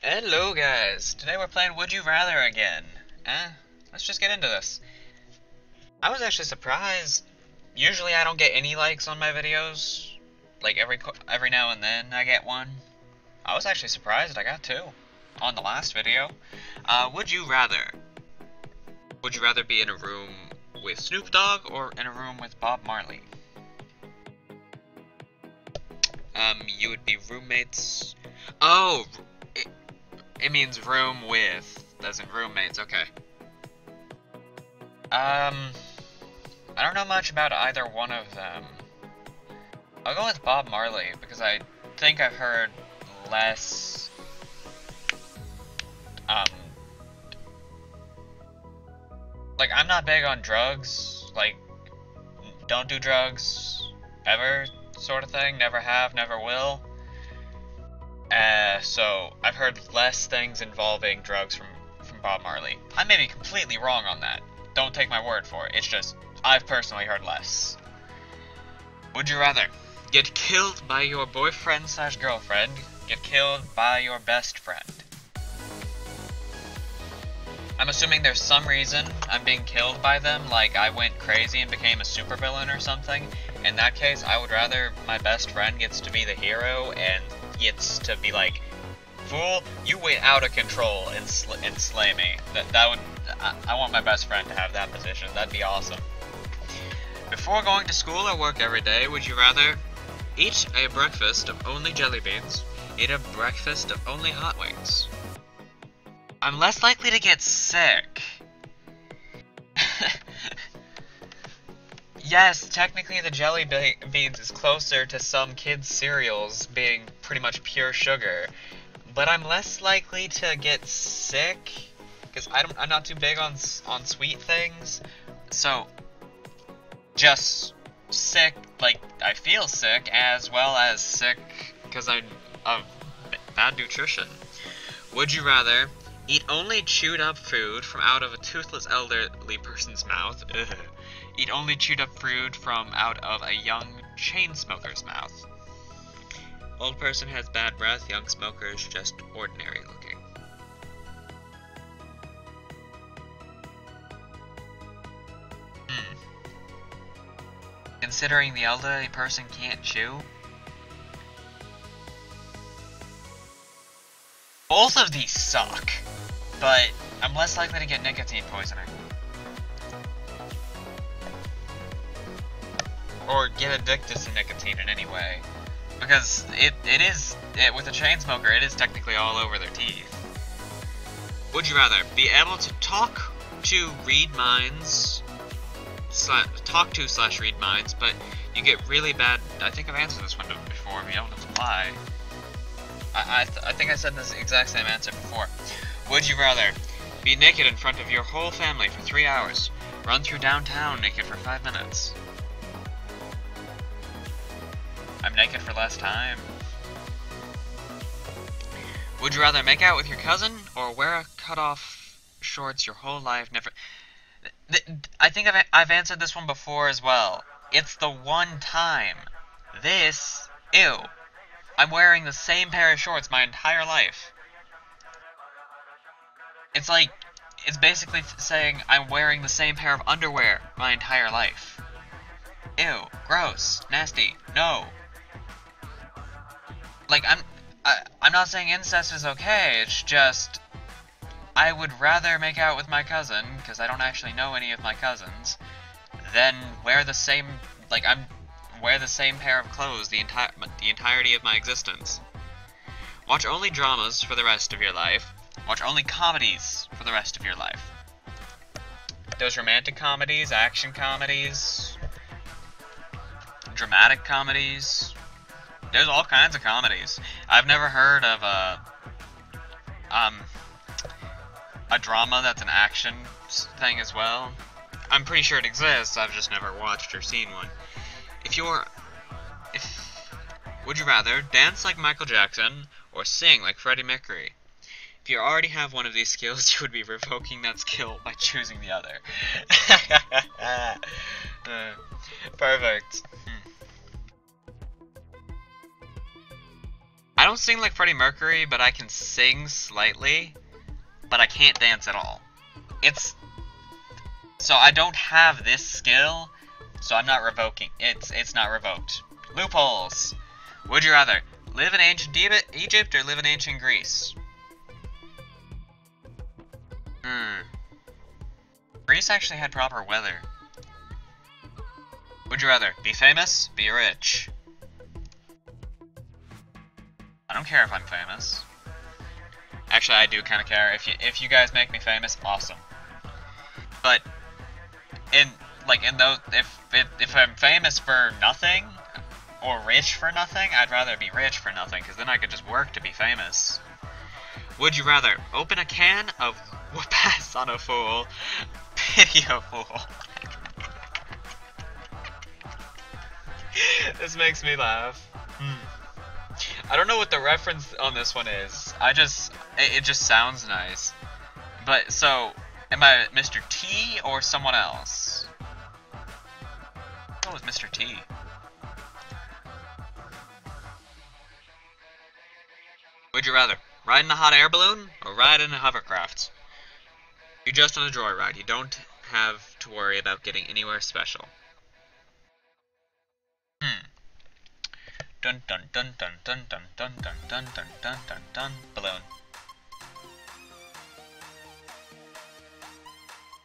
Hello guys, today we're playing Would You Rather again. Let's just get into this. I was actually surprised. Usually I don't get any likes on my videos. Like every now and then I get one. I was actually surprised I got two on the last video. Would you rather? Would you rather be in a room with Snoop Dogg or in a room with Bob Marley? You would be roommates. Oh, it means room with, as in roommates, okay. I don't know much about either one of them. I'll go with Bob Marley, because I think I've heard less, like, I'm not big on drugs, like, don't do drugs, ever, sort of thing, never have, never will. So I've heard less things involving drugs from Bob Marley. I may be completely wrong on that. Don't take my word for it. It's just, I've personally heard less. Would you rather get killed by your boyfriend / girlfriend, get killed by your best friend? I'm assuming there's some reason I'm being killed by them, like I went crazy and became a supervillain or something. In that case, I would rather my best friend gets to be the hero and gets to be like, fool, you went out of control and slay me. I want my best friend to have that position. That'd be awesome. Before going to school or work every day, would you rather eat a breakfast of only jelly beans, eat a breakfast of only hot wings? I'm less likely to get sick. Yes, technically the jelly beans is closer to some kids' cereals being pretty much pure sugar, but I'm less likely to get sick because I'm not too big on sweet things. So just sick, like I feel sick, as well as sick because I'm of bad nutrition. Would you rather eat only chewed up food from out of a toothless elderly person's mouth? Ugh. Eat only chewed up food from out of a young chain smoker's mouth. Old person has bad breath, young smoker is just ordinary looking. Considering the elderly person can't chew? Both of these suck, but I'm less likely to get nicotine poisoning. Or get addicted to nicotine in any way. Because with a chain smoker, it is technically all over their teeth. Would you rather be able to talk to read minds, read minds, but you get really bad, I think I've answered this one before, but you don't have to lie. I think I said this exact same answer before. Would you rather be naked in front of your whole family for 3 hours, run through downtown naked for 5 minutes? I'm naked for less time. Would you rather make out with your cousin or wear a cut-off shorts your whole life? Never. I think I've answered this one before as well. It's the one time. This, ew. I'm wearing the same pair of shorts my entire life. It's like, it's basically saying I'm wearing the same pair of underwear my entire life. Ew, gross, nasty, no. Like, I'm not saying incest is okay, it's just, I would rather make out with my cousin, because I don't actually know any of my cousins, than wear the same, wear the same pair of clothes the entirety of my existence. Watch only dramas for the rest of your life. Watch only comedies for the rest of your life. Those romantic comedies, action comedies, dramatic comedies. There's all kinds of comedies. I've never heard of a drama that's an action thing as well. I'm pretty sure it exists, I've just never watched or seen one. Would you rather dance like Michael Jackson or sing like Freddie Mercury? If you already have one of these skills, you would be revoking that skill by choosing the other. Perfect. I don't sing like Freddie Mercury, but I can sing slightly, but I can't dance at all. So I don't have this skill, so I'm not revoking. It's not revoked. Loopholes. Would you rather live in ancient Egypt or live in ancient Greece? Greece actually had proper weather. Would you rather be famous, be rich? I don't care if I'm famous. Actually, I do kind of care. If you guys make me famous, awesome. But if I'm famous for nothing or rich for nothing, I'd rather be rich for nothing, because then I could just work to be famous. Would you rather open a can of whoop-ass on a fool, pity a fool? This makes me laugh. I don't know what the reference on this one is. It just sounds nice. But, so, am I Mr. T or someone else? I'll go with Mr. T. Would you rather ride in a hot air balloon or ride in a hovercraft? You're just on a joyride. You don't have to worry about getting anywhere special. Dun dun dun dun dun dun dun dun dun dun dun dun dun. Balloon.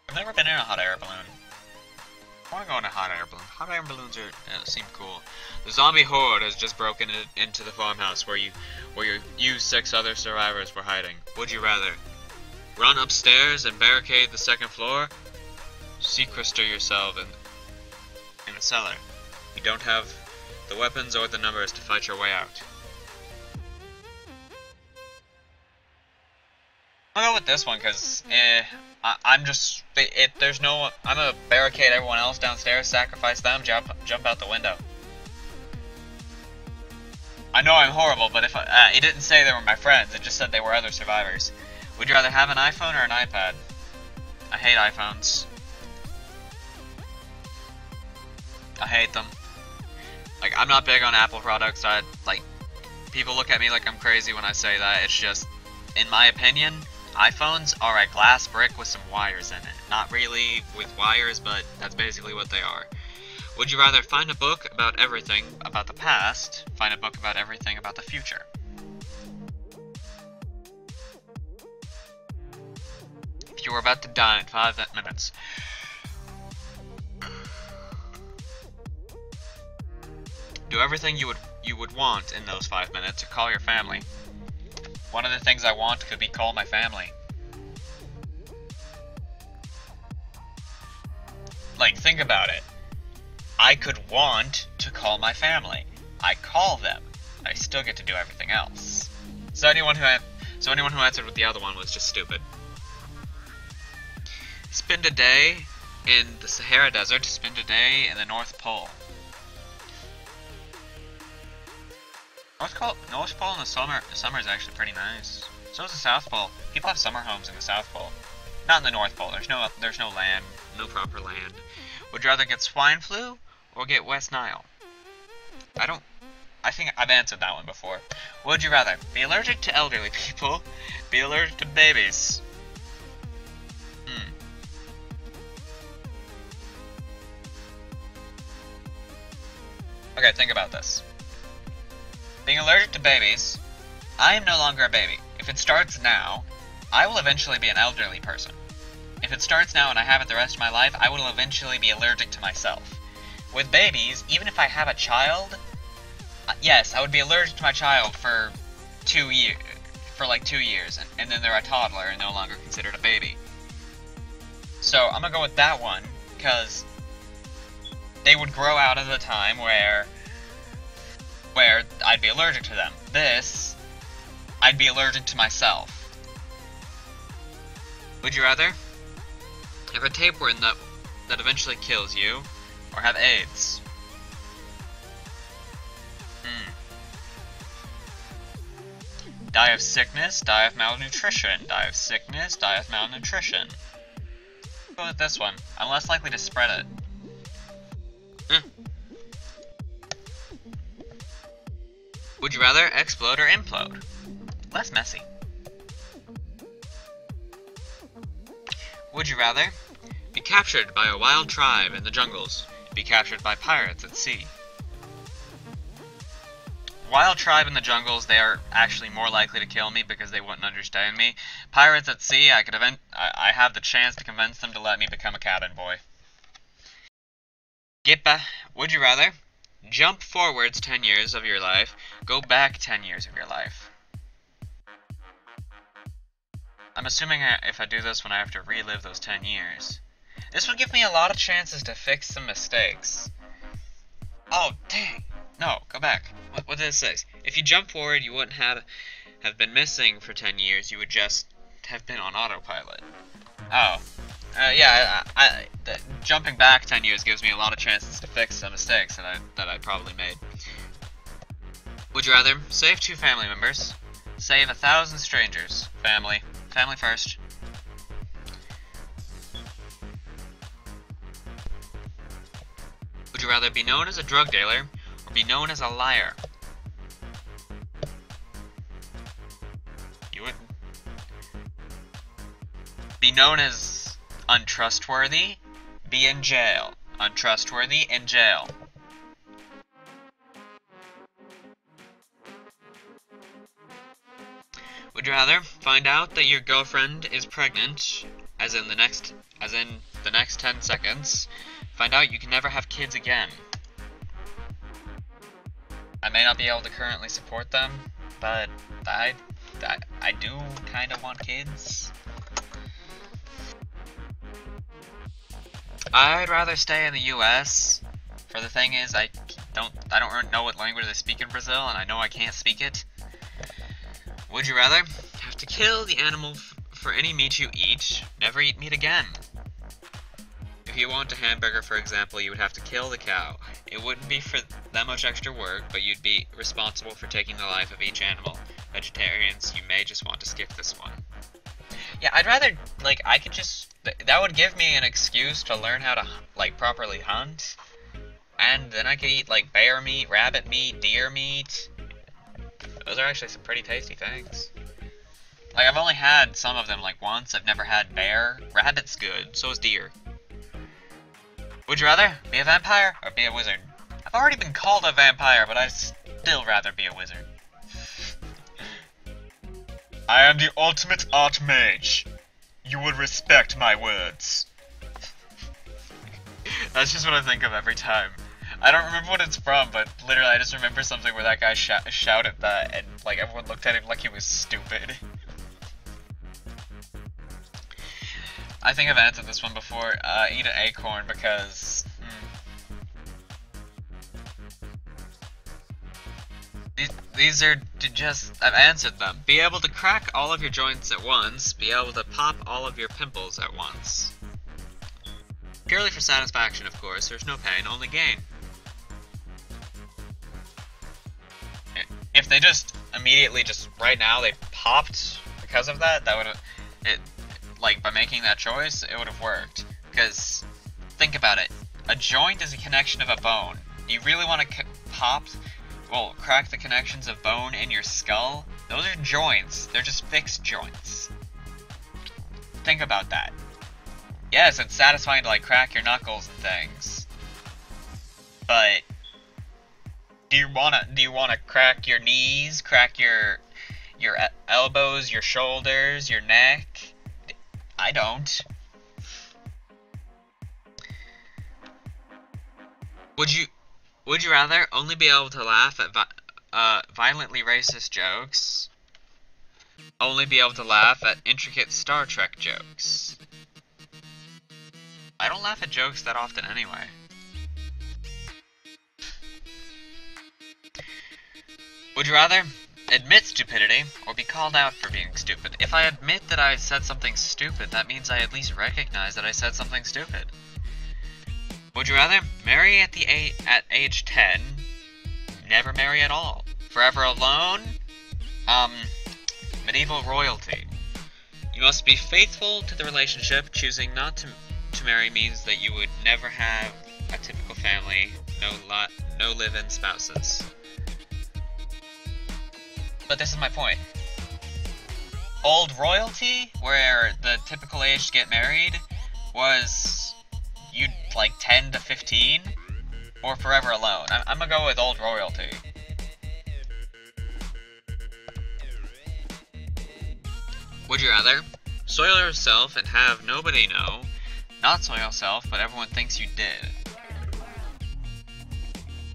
I've never been in a hot air balloon. I want to go in a hot air balloon. Hot air balloons seem cool. The zombie horde has just broken into the farmhouse where you 6 other survivors were hiding. Would you rather run upstairs and barricade the 2nd floor? Sequester yourself in the cellar. You don't have the weapons or the numbers to fight your way out. I'll go with this one because I'm a barricade everyone else downstairs, sacrifice them, jump out the window. I know I'm horrible, but if it didn't say they were my friends, it just said they were other survivors. Would you rather have an iPhone or an iPad? I hate iPhones. I hate them. Like, I'm not big on Apple products. People look at me like I'm crazy when I say that. It's just, in my opinion, iPhones are a glass brick with some wires in it. Not really with wires, but that's basically what they are. Would you rather find a book about everything about the past, find a book about everything about the future? If you were about to die in 5 minutes. Do everything you would want in those 5 minutes, or call your family. One of the things I want could be call my family. Like, think about it. I could want to call my family. I call them. I still get to do everything else. So anyone who answered with the other one was just stupid. Spend a day in the Sahara Desert, spend a day in the North Pole. North Pole in the summer is actually pretty nice. So is the South Pole. People have summer homes in the South Pole. Not in the North Pole. There's no land, no proper land. Would you rather get swine flu or get West Nile? I think I've answered that one before. Would you rather be allergic to elderly people, be allergic to babies? Okay, think about this. Being allergic to babies, I am no longer a baby. If it starts now, I will eventually be an elderly person. If it starts now and I have it the rest of my life, I will eventually be allergic to myself. With babies, even if I have a child, yes, I would be allergic to my child for 2 years, and then they're a toddler and no longer considered a baby. So I'm gonna go with that one, because they would grow out of the time where I'd be allergic to them. This, I'd be allergic to myself. Would you rather have a tapeworm that eventually kills you, or have AIDS? Die of sickness, die of malnutrition. Die of sickness, die of malnutrition. Go with this one. I'm less likely to spread it. Would you rather explode or implode? Less messy. Would you rather be captured by a wild tribe in the jungles, be captured by pirates at sea? Wild tribe in the jungles, they are actually more likely to kill me because they wouldn't understand me. Pirates at sea, I have the chance to convince them to let me become a cabin boy. Would you rather jump forwards 10 years of your life, go back 10 years of your life? I'm assuming if I do this when I have to relive those 10 years. This would give me a lot of chances to fix some mistakes. Oh, dang. No, go back. What did it say? If you jump forward, you wouldn't have been missing for 10 years. You would just have been on autopilot. Oh. Yeah, jumping back 10 years gives me a lot of chances to fix some mistakes that I probably made. Would you rather save 2 family members, save 1,000 strangers? Family first. Would you rather be known as a drug dealer or be known as a liar? You would be known as untrustworthy, be in jail. Untrustworthy, in jail. Would you rather find out that your girlfriend is pregnant, as in the next 10 seconds, find out you can never have kids again? I may not be able to currently support them, but I do kind of want kids. I'd rather stay in the US. For the thing is, I don't know what language they speak in Brazil, and I know I can't speak it. Would you rather have to kill the animal for any meat you eat, never eat meat again? If you want a hamburger, for example, you would have to kill the cow. It wouldn't be for that much extra work, but you'd be responsible for taking the life of each animal. Vegetarians, you may just want to skip this one. Yeah, I'd rather, I could just... That would give me an excuse to learn how to, properly hunt. And then I could eat, bear meat, rabbit meat, deer meat. Those are actually some pretty tasty things. I've only had some of them, once. I've never had bear. Rabbit's good, so is deer. Would you rather be a vampire or be a wizard? I've already been called a vampire, but I'd still rather be a wizard. I am the ultimate archmage. You would respect my words. That's just what I think of every time. I don't remember what it's from, but literally I just remember something where that guy shouted that, and everyone looked at him like he was stupid. I think I've answered this one before. Eat an acorn because... These are just... I've answered them. Be able to crack all of your joints at once. Be able to pop all of your pimples at once. Purely for satisfaction, of course. There's no pain, only gain. If they just immediately, right now, they popped because of that, that would have... by making that choice, it would have worked. Because, think about it. A joint is a connection of a bone. You really want to crack the connections of bone in your skull? Those are joints. They're just fixed joints. Think about that. Yes, it's satisfying to, crack your knuckles and things. But... Do you wanna crack your knees, crack your elbows, your shoulders, your neck? I don't. Would you rather only be able to laugh at violently racist jokes? Only be able to laugh at intricate Star Trek jokes? I don't laugh at jokes that often anyway. Would you rather admit stupidity or be called out for being stupid? If I admit that I said something stupid, that means I at least recognize that I said something stupid. Would you rather marry at age 10, never marry at all, forever alone, medieval royalty? You must be faithful to the relationship. Choosing not to marry means that you would never have a typical family, no live-in spouses. But this is my point. Old royalty, where the typical age to get married was you like 10 to 15, or forever alone. I'm gonna go with old royalty. Would you rather soil yourself and have nobody know, not soil yourself, but everyone thinks you did?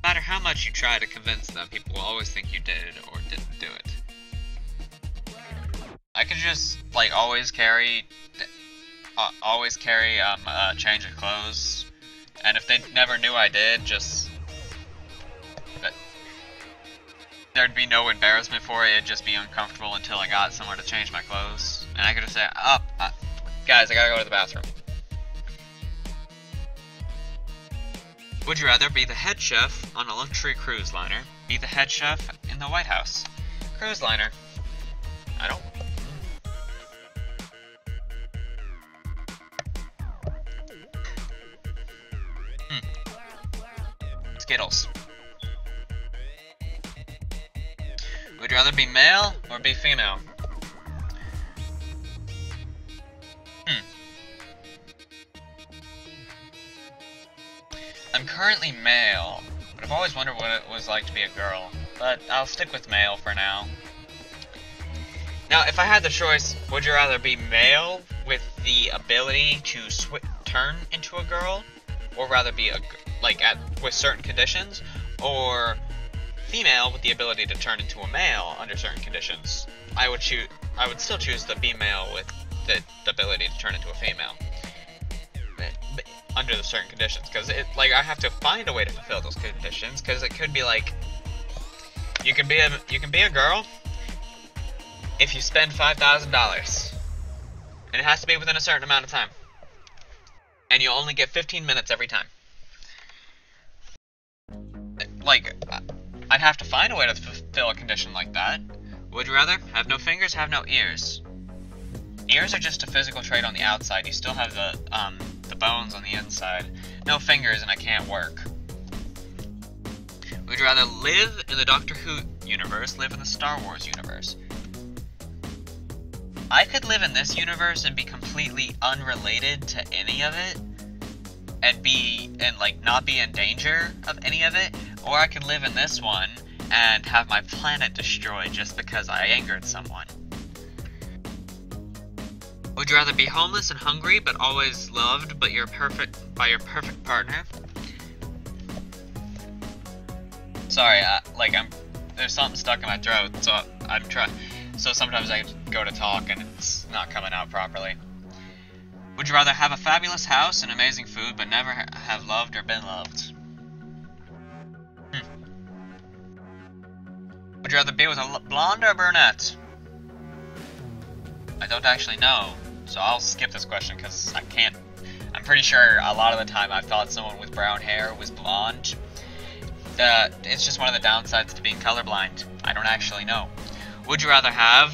No matter how much you try to convince them, people will always think you did or didn't do it. I could just like always carry a change of clothes, and if they never knew I did, just there'd be no embarrassment for it. It'd just be uncomfortable until I got somewhere to change my clothes, and I could just say, guys, I gotta go to the bathroom." Would you rather be the head chef on a luxury cruise liner, be the head chef in the White House? Cruise liner. I don't. Skittles. Would you rather be male or be female? I'm currently male, but I've always wondered what it was like to be a girl. But I'll stick with male for now. Now, if I had the choice, would you rather be male with the ability to turn into a girl, or rather be with certain conditions, or female with the ability to turn into a male under certain conditions? I would still choose the be male with the ability to turn into a female, but under the certain conditions, because I have to find a way to fulfill those conditions, because it could be like you can be a girl if you spend $5,000, and it has to be within a certain amount of time, and you only get 15 minutes every time. I'd have to find a way to fulfill a condition like that. Would you rather have no fingers, have no ears? Ears are just a physical trait on the outside. You still have the bones on the inside. No fingers, and I can't work. Would you rather live in the Doctor Who universe, live in the Star Wars universe? I could live in this universe and be completely unrelated to any of it, and not be in danger of any of it, or I could live in this one and have my planet destroyed just because I angered someone. Would you rather be homeless and hungry but always loved by your perfect partner? Sorry, there's something stuck in my throat, so I'm trying. So sometimes I go to talk and it's not coming out properly. Would you rather have a fabulous house and amazing food but never have loved or been loved? Would you rather be with a blonde or brunette? I don't actually know, so I'll skip this question because I can't. I'm pretty sure a lot of the time I've thought someone with brown hair was blonde. It's just one of the downsides to being colorblind. I don't actually know. Would you rather have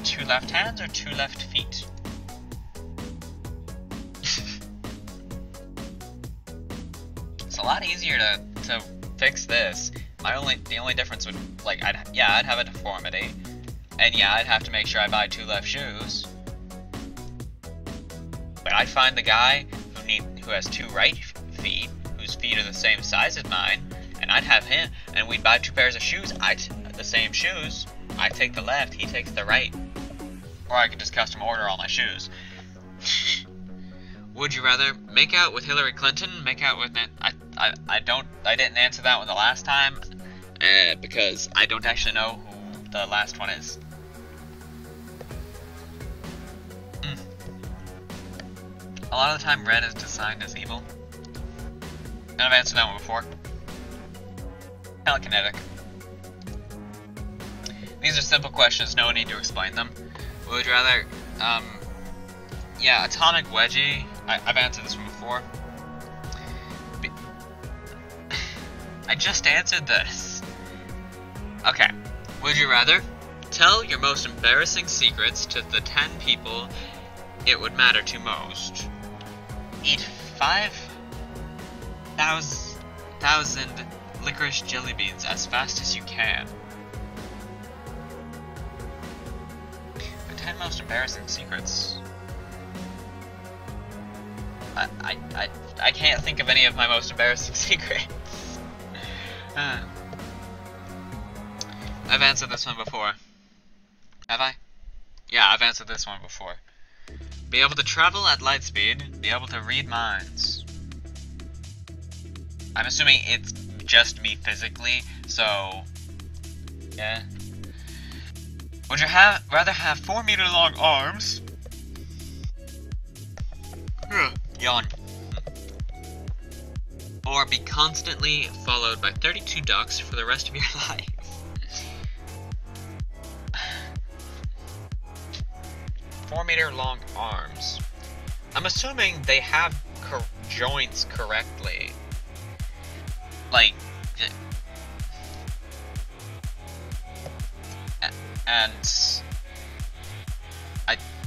2 left hands or 2 left feet? It's a lot easier to fix this. The only difference would, I'd have a deformity, and yeah, I'd have to make sure I buy 2 left shoes. But I'd find the guy who has 2 right feet, whose feet are the same size as mine, and I'd have him, and we'd buy 2 pairs of shoes. The same shoes. I take the left, he takes the right. Or I could just custom order all my shoes. Would you rather make out with Hillary Clinton, make out with I didn't answer that one the last time, because I don't actually know who the last one is. A lot of the time red is designed as evil. And I've answered that one before. Telekinetic. These are simple questions, no need to explain them. Would you rather, atomic wedgie. I've answered this one before. I just answered this. Okay. Would you rather tell your most embarrassing secrets to the 10 people it would matter to most? Eat 5,000 licorice jelly beans as fast as you can. The 10 most embarrassing secrets. I can't think of any of my most embarrassing secrets. I've answered this one before. Have I? Yeah, I've answered this one before. Be able to travel at light speed, be able to read minds. I'm assuming it's just me physically, so yeah. Would you rather have 4-meter long arms? Yawn. Or be constantly followed by 32 ducks for the rest of your life? 4-meter long arms. I'm assuming they have joints correctly. Like, and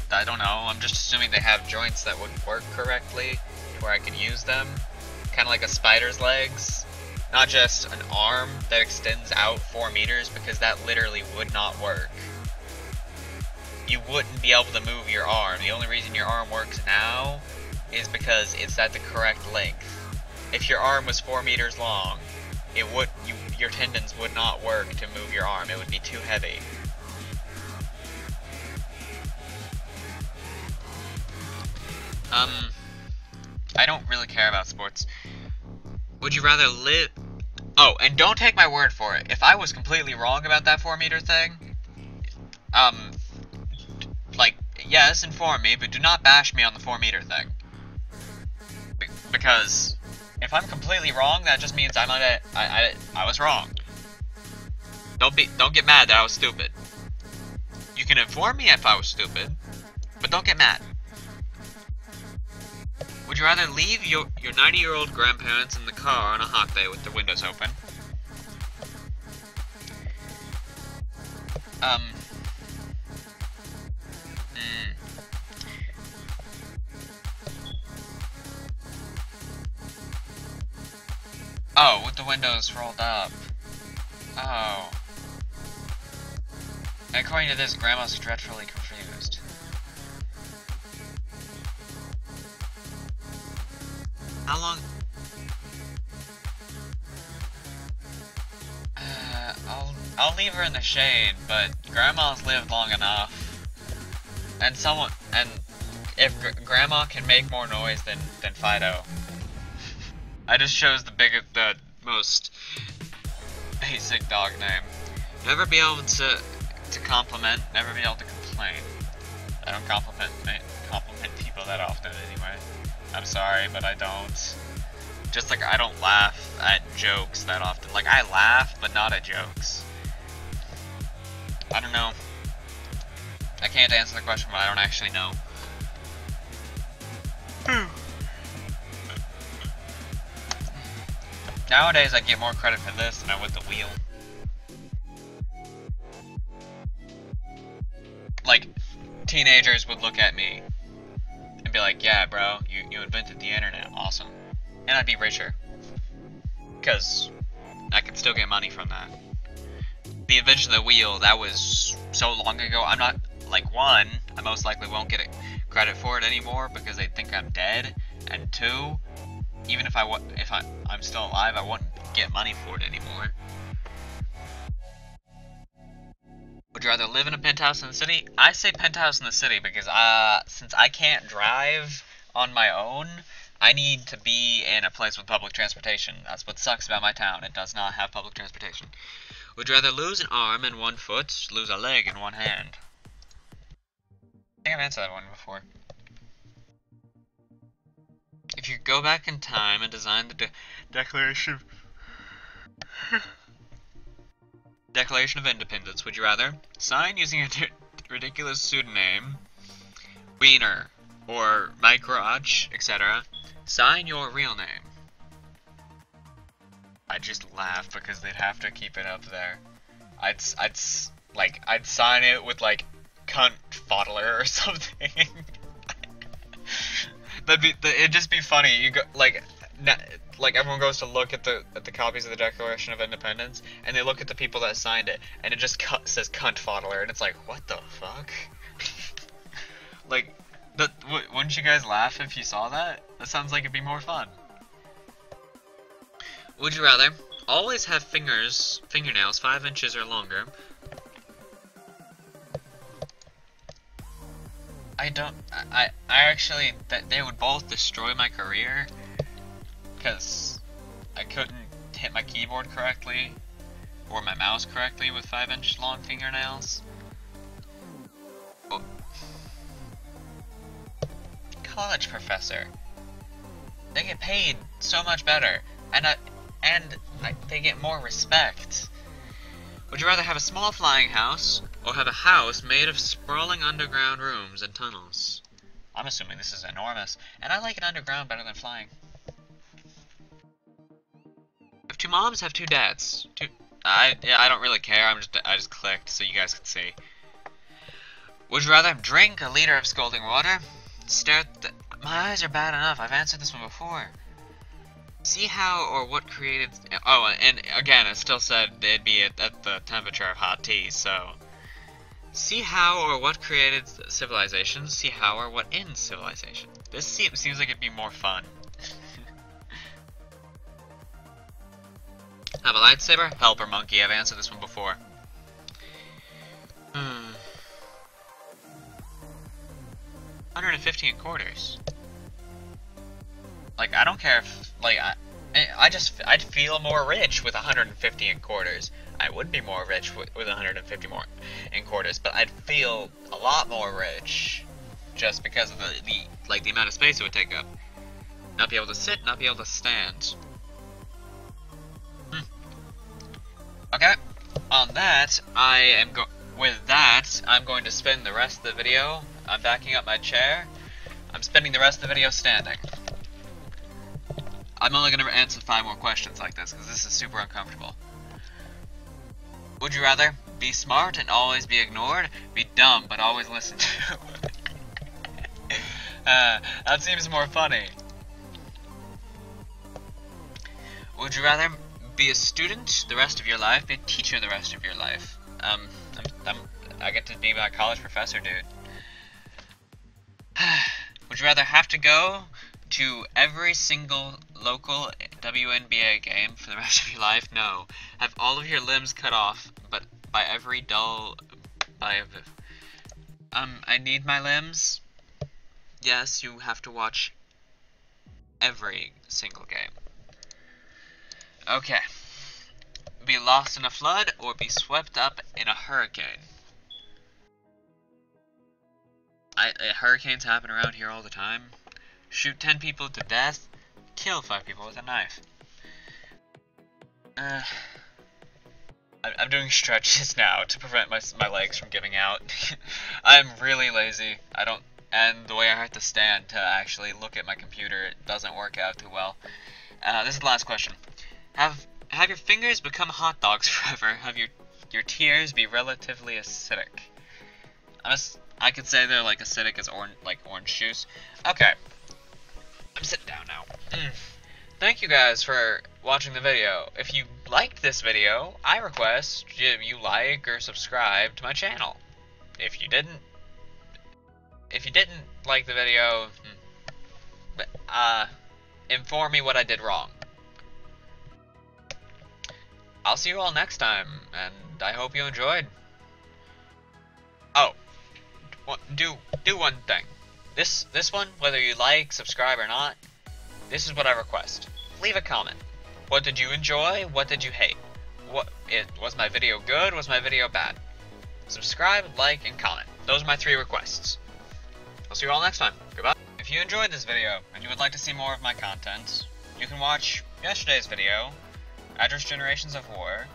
I don't know, I'm just assuming they have joints that would work correctly, where I could use them. Kind of like a spider's legs. Not just an arm that extends out 4 meters, because that literally would not work. You wouldn't be able to move your arm. The only reason your arm works now is because it's at the correct length. If your arm was 4 meters long, your tendons would not work to move your arm. It would be too heavy. I don't really care about sports. Would you rather live... Oh, and don't take my word for it. If I was completely wrong about that 4-meter thing, like, yes, inform me, but do not bash me on the 4-meter thing. Because if I'm completely wrong, that just means I was wrong. Don't get mad that I was stupid. You can inform me if I was stupid, but don't get mad. Would you rather leave your 90-year-old grandparents in the car on a hot day with the windows open? Oh, with the windows rolled up. Oh. According to this, Grandma's dreadfully confused. How long? I'll leave her in the shade, but Grandma's lived long enough. And if Grandma can make more noise than Fido. I just chose the most basic dog name. Never be able to compliment, never be able to complain. I don't compliment people that often anyway. I'm sorry, but I don't. Just like I don't laugh at jokes that often. Like, I laugh, but not at jokes. I don't know. I can't answer the question, but I don't actually know. Nowadays, I get more credit for this than I would the wheel. Like, teenagers would look at me and be like, yeah, bro, you invented the internet, awesome. And I'd be richer. Because I could still get money from that. The invention of the wheel, that was so long ago. I'm not, like, one, I most likely won't get credit for it anymore because they'd think I'm dead. And two, even if I'm still alive, I wouldn't get money for it anymore. Would you rather live in a penthouse in the city? I say penthouse in the city because since I can't drive on my own, I need to be in a place with public transportation. That's what sucks about my town. It does not have public transportation. Would you rather lose an arm and 1 foot, lose a leg and 1 hand? I think I've answered that one before. If you go back in time and design the Declaration of Independence, would you rather sign using a ridiculous pseudonym, Wiener, or my garage, etc., sign your real name? I'd just laugh because they'd have to keep it up there. I'd sign it with like cunt foddler or something. It'd just be funny. You go like like everyone goes to look at the copies of the Declaration of Independence, and they look at the people that signed it, and it just says cunt fodder, and it's like, what the fuck? Like, wouldn't you guys laugh if you saw that? That sounds like it'd be more fun. Would you rather always have fingernails 5 inches or longer? I actually, they would both destroy my career, because I couldn't hit my keyboard correctly, or my mouse correctly with 5-inch long fingernails. Oh. College professor. They get paid so much better, and they get more respect. Would you rather have a small flying house, or have a house made of sprawling underground rooms and tunnels? I'm assuming this is enormous, and I like it underground better than flying. Have 2 moms, have 2 dads. I don't really care, I just clicked so you guys could see. Would you rather drink a liter of scalding water? My eyes are bad enough, I've answered this one before. See how or what created... Oh, and again, it still said it'd be at the temperature of hot tea, so... See how or what created civilization, see how or what ends civilization. This seems like it'd be more fun. Have a lightsaber? Helper monkey, I've answered this one before. 115 quarters. Like, I don't care if, like, I'd feel more rich with 150 in quarters. I would be more rich with 150 more in quarters, but I'd feel a lot more rich just because of the amount of space it would take up. Not be able to sit, not be able to stand. Okay, on that, I'm going to spend the rest of the video. I'm backing up my chair. I'm spending the rest of the video standing. I'm only going to answer 5 more questions like this, because this is super uncomfortable. Would you rather be smart and always be ignored, be dumb but always listened to? That seems more funny. Would you rather be a student the rest of your life, be a teacher the rest of your life? I get to be my college professor, dude. Would you rather have to go to every single local WNBA game for the rest of your life? No. Have all of your limbs cut off, but by every I need my limbs. Yes, you have to watch every single game. Okay. Be lost in a flood or be swept up in a hurricane. Hurricanes happen around here all the time. Shoot 10 people to death, kill 5 people with a knife. I'm doing stretches now to prevent my legs from giving out. I'm really lazy. And the way I have to stand to actually look at my computer, it doesn't work out too well. This is the last question. Have your fingers become hot dogs forever? Have your tears be relatively acidic? I could say they're like acidic as orange juice. Okay. I'm sitting down now. Thank you guys for watching the video. If you liked this video, I request you like or subscribe to my channel. If you didn't like the video, inform me what I did wrong. I'll see you all next time, and I hope you enjoyed. Oh, do one thing. This one, whether you like, subscribe or not, this is what I request. Leave a comment. What did you enjoy? What did you hate? Was my video good? Was my video bad? Subscribe, like, and comment. Those are my 3 requests. I'll see you all next time. Goodbye. If you enjoyed this video and you would like to see more of my content, you can watch yesterday's video, Address Generations of War,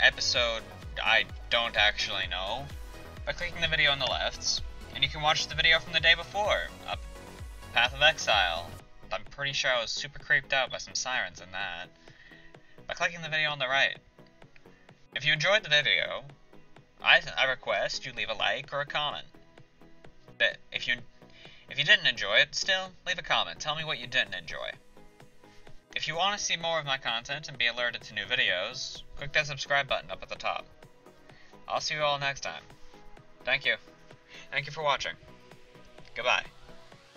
episode I don't actually know, by clicking the video on the left, and you can watch the video from the day before, Path of Exile. I'm pretty sure I was super creeped out by some sirens in that, by clicking the video on the right. If you enjoyed the video, I request you leave a like or a comment. But if you didn't enjoy it, still leave a comment. Tell me what you didn't enjoy. If you want to see more of my content and be alerted to new videos, click that subscribe button up at the top. I'll see you all next time. Thank you. Thank you for watching. Goodbye.